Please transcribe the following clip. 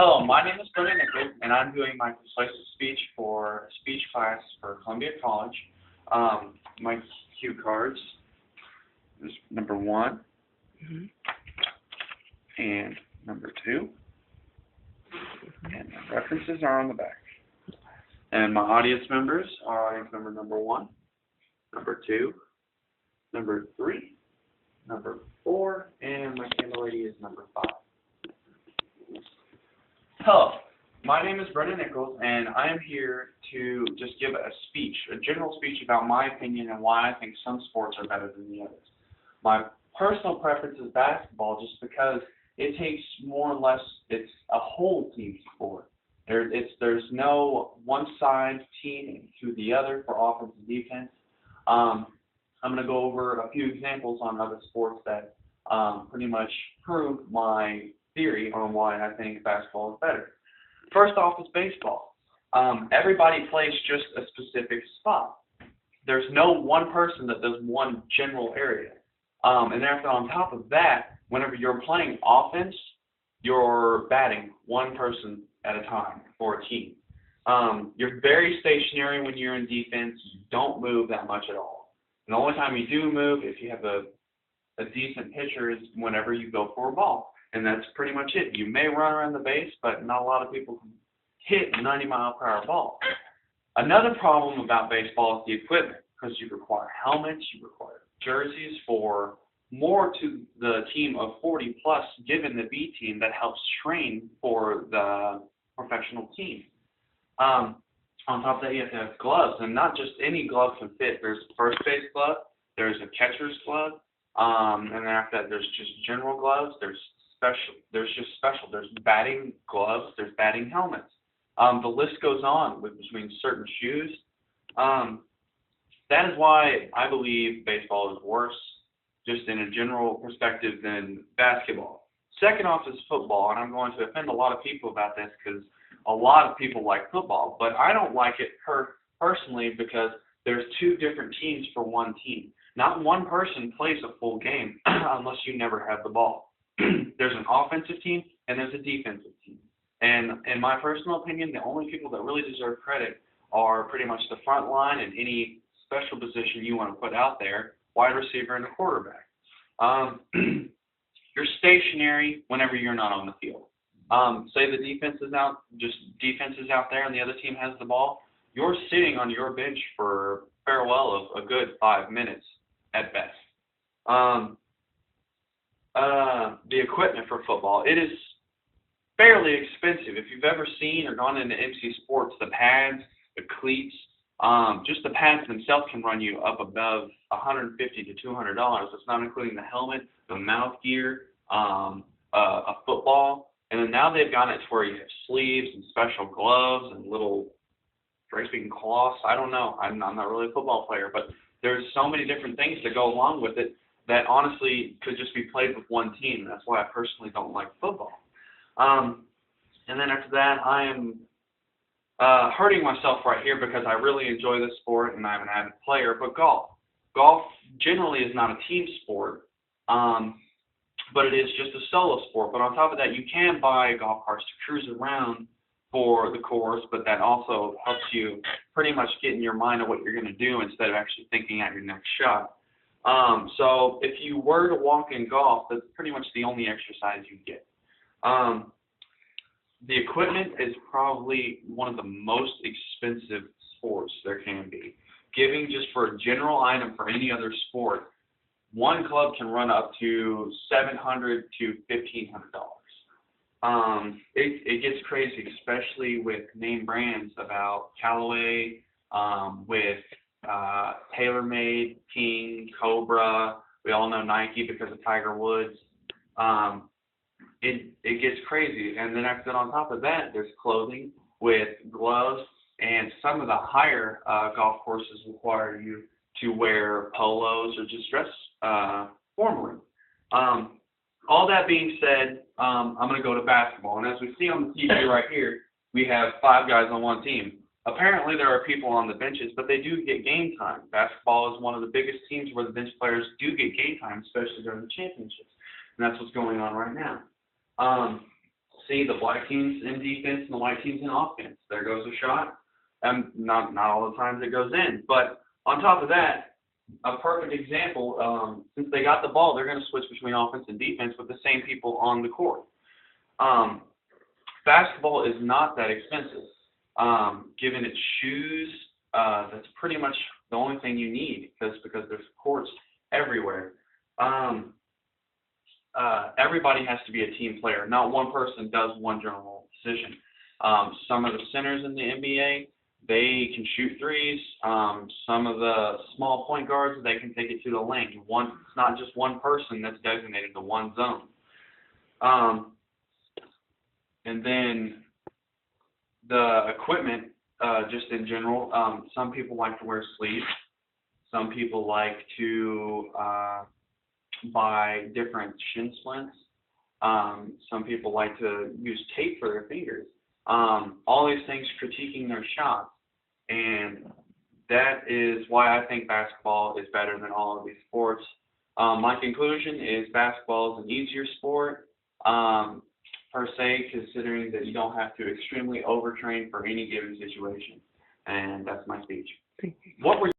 Hello, my name is Brennen NBA, and I'm doing my persuasive speech for a speech class for Columbia College. My cue cards is number 1 and number 2, and the references are on the back. And my audience members are audience member number 1, number 2, number 3, number 4, and my candle lady is number 5. Hello, my name is Brendan Nichols, and I am here to just give a speech, a general speech about my opinion and why I think some sports are better than the others. My personal preference is basketball just because it takes more or less, it's a whole team sport. There's no one-side team to the other for offense and defense. I'm going to go over a few examples on other sports that pretty much prove my theory on why I think basketball is better. First off is baseball. Everybody plays just a specific spot. There's no one person that does one general area. And after on top of that, whenever you're playing offense, you're batting one person at a time for a team. You're very stationary when you're in defense. You don't move that much at all. And the only time you do move, if you have a decent pitcher, is whenever you go for a ball. And that's pretty much it. You may run around the base, but not a lot of people can hit a 90-mile-per-hour ball. Another problem about baseball is the equipment, because you require helmets, you require jerseys for more to the team of 40-plus, given the B team that helps train for the professional team. On top of that, you have to have gloves, and not just any glove can fit. There's a first base glove, there's a catcher's glove, and then after that, there's just general gloves, there's batting gloves, there's batting helmets. The list goes on between certain shoes. That is why I believe baseball is worse, just in a general perspective, than basketball. Second off is football, and I'm going to offend a lot of people about this because a lot of people like football, but I don't like it personally because there's two different teams for one team. Not one person plays a full game unless you never have the ball. There's an offensive team and there's a defensive team. And in my personal opinion, the only people that really deserve credit are pretty much the front line and any special position you want to put out there, wide receiver and a quarterback. You're stationary whenever you're not on the field. Say the defense is out there and the other team has the ball. You're sitting on your bench for farewell of a good 5 minutes at best. The equipment for football, it is fairly expensive. If you've ever seen or gone into MC Sports, the pads, the cleats, just the pads themselves can run you up above $150 to $200. That's not including the helmet, the mouth gear, a football, and then now they've gotten it to where you have sleeves and special gloves and little draping cloths. I don't know. I'm not really a football player, but there's so many different things that go along with it that honestly could just be played with one team. That's why I personally don't like football. And then after that, I am hurting myself right here because I really enjoy this sport and I'm an avid player, but golf. Golf generally is not a team sport, but it is just a solo sport. But on top of that, you can buy golf carts to cruise around for the course, but that also helps you pretty much get in your mind of what you're going to do instead of actually thinking out your next shot. So if you were to walk in golf, that's pretty much the only exercise you get. The equipment is probably one of the most expensive sports there can be. Giving just for a general item for any other sport, one club can run up to $700 to $1,500. It gets crazy, especially with name brands about Callaway, with TaylorMade, King, Cobra. We all know Nike because of Tiger Woods. It gets crazy. And then after that, on top of that, there's clothing with gloves, and some of the higher golf courses require you to wear polos or just dress formally. All that being said, I'm going to go to basketball. And as we see on the TV right here, we have 5 guys on one team. Apparently, there are people on the benches, but they do get game time. Basketball is one of the biggest teams where the bench players do get game time, especially during the championships. And that's what's going on right now. see the black teams in defense and the white teams in offense. There goes a shot. Not all the times it goes in. But on top of that, a perfect example, since they got the ball, they're going to switch between offense and defense with the same people on the court. Basketball is not that expensive. Given its shoes, that's pretty much the only thing you need because there's courts everywhere. Everybody has to be a team player. Not one person does one general position. Some of the centers in the NBA, they can shoot threes. Some of the small point guards, they can take it to the lane. It's not just one person that's designated to one zone. And then the equipment, just in general, some people like to wear sleeves. Some people like to buy different shin splints. Some people like to use tape for their fingers. All these things critiquing their shots. And that is why I think basketball is better than all of these sports. My conclusion is basketball is an easier sport, per se, considering that you don't have to extremely overtrain for any given situation. And that's my speech. Thank you. What were